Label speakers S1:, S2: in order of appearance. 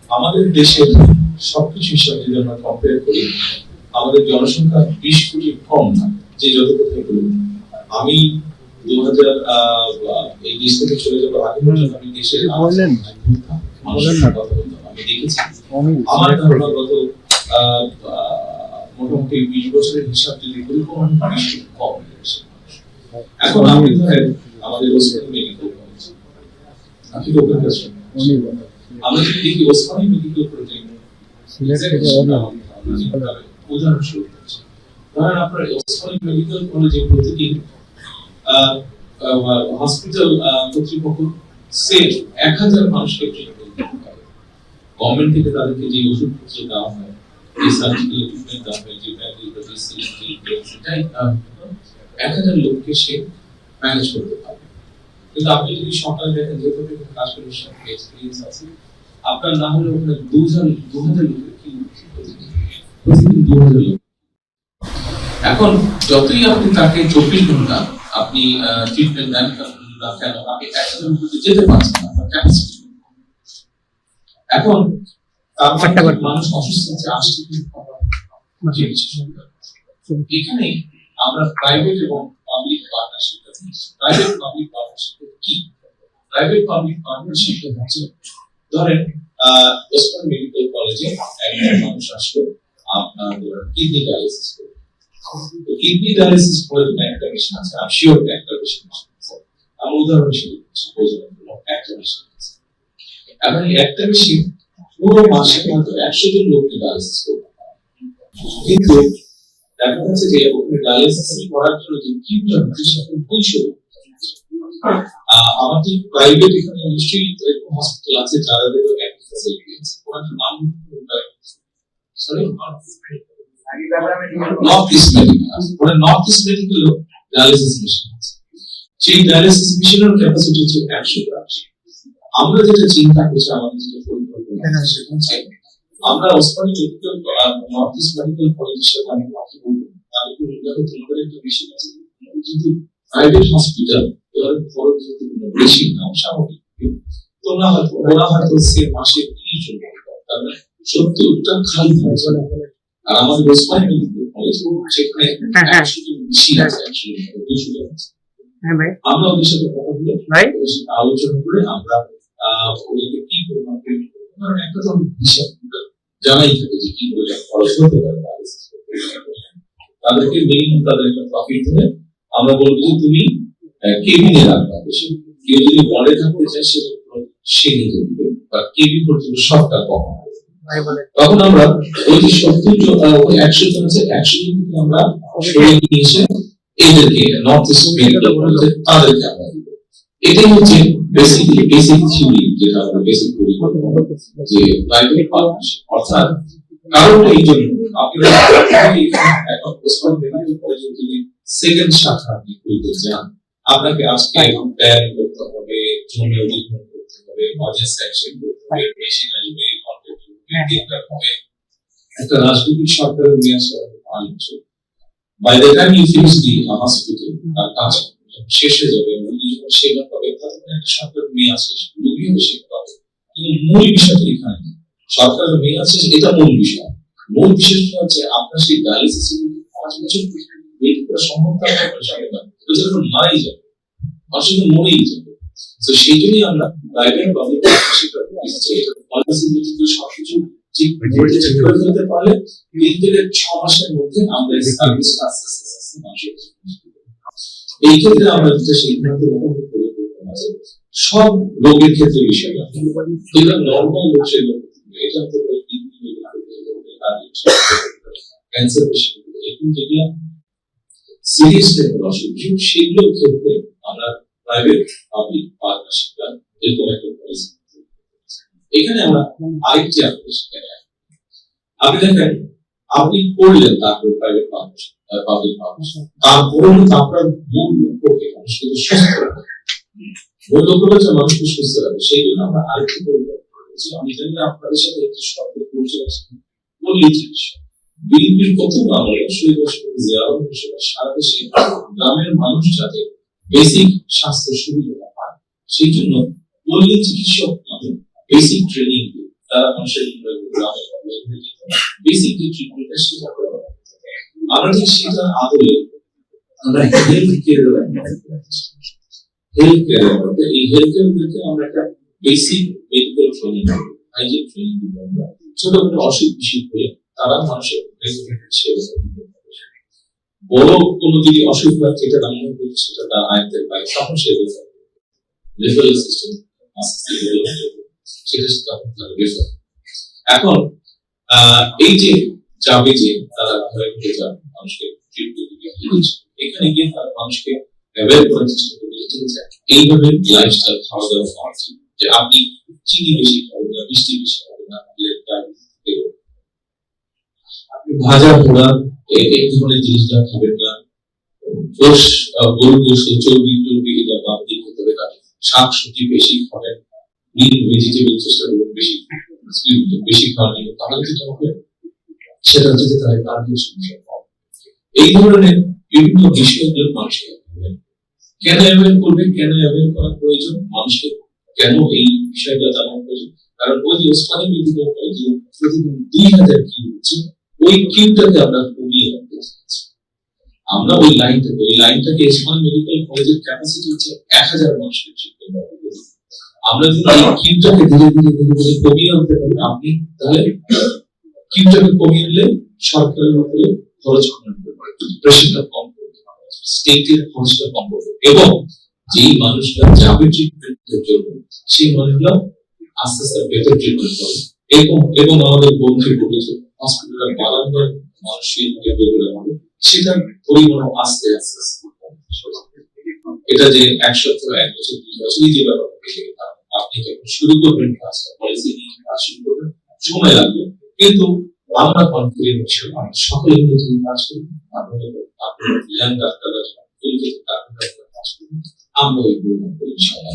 S1: আমাদের দেশের সবকিছু হিসাবে যদি আমরা কম্পেয়ার করি, আমাদের জনসংখ্যা 20 কোটি কম না, যে যত কথাই বলুন। আমি 2000 এই দেশ থেকে চলে যাওয়ার আগে পর্যন্ত আমি দেশের মানুষের সাথে কথা বলতাম, আমি দেখেছি। আমার ধারণা গত মোটামুটি 20 বছরের হিসাব যদি করি, 20 কোটি কম হয়ে গেছে। এখন আপনি ধরেন আমাদের ওসমানী মেডিকেল কলেজ, আপনি তো ওখানে আছেন, আমরা যদি দেখি ওসমানী মেডিকেল কলেজে উদাহরণস্বরূপ ধরেন আপনার ওসমানী মেডিকেল কলেজে প্রতিদিন হসপিটাল কর্তৃপক্ষ সেফ 1000 মানুষকে ট্রিট করতে পারে। গভর্নমেন্ট থেকে তাদেরকে যে ওষুধপত্র দেওয়া হয়, যে সার্জিক্যাল ট্রিটমেন্ট দেওয়া হয়, যে ব্যান্ডেজ, সিরিঞ্জ, সেটাই 1000 লোককে সে ম্যানেজ করতে পারে। কিন্তু আপনি যদি সকালে দেখেন যে কাজ করে এক্সপেরিয়েন্স আছে, আপনার না হলে ওখানে 2000 লোকের কি প্রতিদিন 2000 লোক। এখন যতই আপনি তাকে 24 ঘন্টা আপনি ট্রিটমেন্ট দেন না কেন, আপনি 1000 লোকে যেতে পারছেন না, আপনার ক্যাপাসিটি। এখন মানুষ অসুস্থ হচ্ছে, আসছে এখানে আমরা প্রাইভেট এবং public partnership. Private public partnership কি? প্রাইভেট পাবলিক পার্টনারশিপ হচ্ছে, ধরেন ওসমানী মেডিকেল কলেজে একজন মানুষ আসলো আপনার কিডনি ডায়ালিসিস করে। কিডনি ডায়ালিসিস করে একটা মেশিন আছে, আমি শিওর একটা মেশিন আছে। আমি উদাহরণ হিসেবে একটা মেশিন আছে। এখন একটা মেশিন পুরো মাসে হয়তো 100 জন লোককে ডায়ালিসিস করবে, কিন্তু দেখা যাচ্ছে যে ওখানে ডায়ালিসিস করার জন্য যে কিউটা সেখানে 200 লোক। আমাদের প্রাইভেট এখানে নিশ্চয়ই হসপিটাল আছে যারা একই ফ্যাসিলিটি আছে, ওনার নাম sorry north east medical, north east medical dialysis machine আছে। সেই ডায়ালিসিস মেশিনের ক্যাপাসিটি হচ্ছে 100। আমরা যেটা চিন্তা করছি, আমাদের যেটা পরিকল্পনা সেটা হচ্ছে আমরা Osmani medical north east medical কলেজের সাথে আমি কথা বলবো, তাদের তোমাদের একটা মেশিন আছে, কিন্তু প্রাইভেট হসপিটাল ওদের খরচ যেহেতু বেশি না, স্বাভাবিক, তোমরা হয়তো ওরা হয়তো সে মাসে 30 জন, তার মানে 70টা খালি হয়ে যাবে। আর আমাদের ওসমানী মেডিকেল কলেজ সেখানে 100 জন বেশি আছে, 200 জন আছে। আমরা ওদের সাথে কথা বলে ওদের সাথে আলোচনা করে আমরা ওদেরকে কি পরিমাণ পেমেন্ট করবো, কারণ একটা তো হিসাব জানাই থাকে যে কি করে খরচ হতে পারে তাদেরকে মিনিমাম তাদের একটা প্রফিট ধরে আমরা বলবো যে তুমি কেবিনে রাখবা, বেশি কেউ যদি বলে থাকতে চায় সে নিজে দিবে, বা কেবি পর্যন্ত সবটা কম হবে। তখন আমরা ওই যে 100 জন আছে, 100 জনকে আমরা সরিয়ে নিয়ে এসে এদেরকে নর্থ ইস্ট মেডিকেল কলেজে তাদেরকে আমরা দিব। এটাই হচ্ছে বেসিক থিওরি, যেটা আমরা বেসিক পরিকল্পনা যে প্রাইভেট পার্টনারশিপ। অর্থাৎ কারণ এই জন্য আপনারা এখন ওসমানী মেডিকেল কলেজে যদি সেকেন্ড শাখা আপনি খুলতে চান, আপনাকে আজকে প্ল্যান করতে হবে, জমি অধিগ্রহণ করতে হবে, বাজেট সেকশন করতে হবে, মেশিন আসবে, কন্ট্রাক্টর হবে, একটা রাজনৈতিক সরকারের মেয়াদ 5 বছর। By the time you finish the hospital, তার কাজ শেষ হয়ে যাবে, রোগী যখন সেবা পাবে, তাদের একটা সরকারের মেয়াদ শেষ, রোগীও সেবা পাবে। কিন্তু মূল বিষয়টা এখানে সরকারের মেয়াদ শেষ, এটা মূল বিষয়। মূল বিষয়টা হচ্ছে আপনার সেই ডায়ালিসিস 5 বছর ওয়েট করা সম্ভব না, যখন মারাই যাবে, অসুস্থ মরেই যাবে। তো সেই জন্যই আমরা প্রাইভেট পাবলিক পার্টনারশিপটা দিচ্ছি। এটা পলিসি ভিত্তিক সবকিছু ঠিক করে ফেলতে পারলে 3 থেকে 6 মাসের মধ্যে আমরা এই সার্ভিসটা আস্তে আস্তে এই ক্ষেত্রে আমরা যেটা সিদ্ধান্ত গ্রহণ করে আছে সব রোগের ক্ষেত্রে বিষয়টা যেটা নর্মাল লোক সেগুলো এটা হতে পারে কিডনি ক্যান্সার পেশেন্ট, এখন যেগুলো সিরিয়াস লেভেল অসুখ সেগুলোর ক্ষেত্রে আমরা প্রাইভেট পাবলিক পার্টনারশিপটা এরকম একটা পলিসি। এখানে আমরা আরেকটি আপনি দেখেন, আপনি করলেন তারপরে প্রাইভেট পার্টনারশিপ পাবলিক পার্টনারশিপ, তারপরে আপনার মূল লক্ষ্যকে মানুষকে সুস্থ রাখা, মূল লক্ষ্য হচ্ছে মানুষকে সুস্থ রাখা। সেই জন্য আমরা আরেকটি পরিকল্পনা করেছি। আমি জানি না আপনাদের সাথে একটি শব্দ পরিচয় বললি বিএনপির প্রথম আমলে শহীদ রাষ্ট্রপতি জিয়াউর রহমান সারা দেশে গ্রামের মানুষ যাতে বেসিক স্বাস্থ্য সুবিধা পায়, সেই জন্য পল্লী চিকিৎসক বেসিক ট্রেনিং তারা মানুষের বেসিক যে ট্রিটমেন্টটা সেটা করা। আমরা ঠিক সেটা আদলে আমরা হেলথ কেয়ার এই হেলথ কেয়ারকে আমরা একটা basic medical training hygiene training দিব। আমরা ছোটখাটো অসুখ বিসুখ হলে তারা মানুষের সেবা দিতে পারে। বড় কোনো যদি অসুখ হয় যেটা আমরা বলছি সেটা তার আয়ত্তের বাইরে তখন সে রেফারেল সিস্টেম সেটা তখন তার রেফার। এখন এই যে যাবে যে তারা ঘরে ঘরে যাবে মানুষকে ট্রিটমেন্ট দিবে, এখানে গিয়ে তারা মানুষকে অ্যাওয়্যার করার চেষ্টা করবে যে ঠিক আছে এইভাবে লাইফস্টাইল খাওয়া দাওয়া হওয়া উচিত, যে আপনি চিনি বেশি খাবেন না, মিষ্টি বেশি খাবেন না, আপনি ভাজা পোড়া এই ধরনের জিনিসটা খাবেন না, গরু গোশত চর্বি টর্বি এটা বাদ দিয়ে খেতে হবে না, শাক সবজি বেশি খাবেন, গ্রিন ভেজিটেবল চেষ্টা করবেন বেশি খাওয়ার জন্য। তাহলে যেটা হবে সেটা হচ্ছে যে তারা কার্ডিও সমস্যা কম। এই ধরনের বিভিন্ন বিষয়গুলো মানুষকে কেন অ্যাভয়েড করবে, কেন অ্যাভয়েড করা প্রয়োজন, মানুষকে কেন এই বিষয়টা জানানো প্রয়োজন? কারণ ওই যে ওসমানী মেডিকেল কলেজে প্রতিদিন 2000 কিউ হচ্ছে, ওই কিউটাকে আমরা কমিয়ে আনতে চাচ্ছি। আমরা ওই লাইনটাকে ওসমানী মেডিকেল কলেজের ক্যাপাসিটি হচ্ছে 1000 মানুষের ট্রিটমেন্ট। আমরা যদি এই কিউটাকে ধীরে ধীরে কমিয়ে আনতে পারি, আপনি তাহলে কিউটাকে কমিয়ে আনলে সরকারের উপরে খরচ কমাতে পারবে, প্রেশারটা কম করতে পারবে, স্টেটের খরচটা কম করবে, এবং যেই মানুষরা যাবে ট্রিটমেন্টের জন্য সেই মানুষরা আস্তে আস্তে বেটার ট্রিটমেন্ট পাবে। এবং আমাদের বন্ধু বলেছে হসপিটাল বাড়ানোর মানুষের বেড়ে হবে, সেটার পরিমাণ আস্তে আস্তে এটা যে 1 সপ্তাহ 1 বছর 2 বছরই যে ব্যাপার আপনি যখন শুরু করবেন কাজটা পলিসি নিয়ে কাজ শুরু করবেন সময় লাগবে, কিন্তু আমরা কনফিডেন্ট ছিল সকলে মিলে যদি কাজ করি আপনার ইয়াং ডাক্তাররা কাজ করবেন, আমরা ওই ইনশাআল্লাহ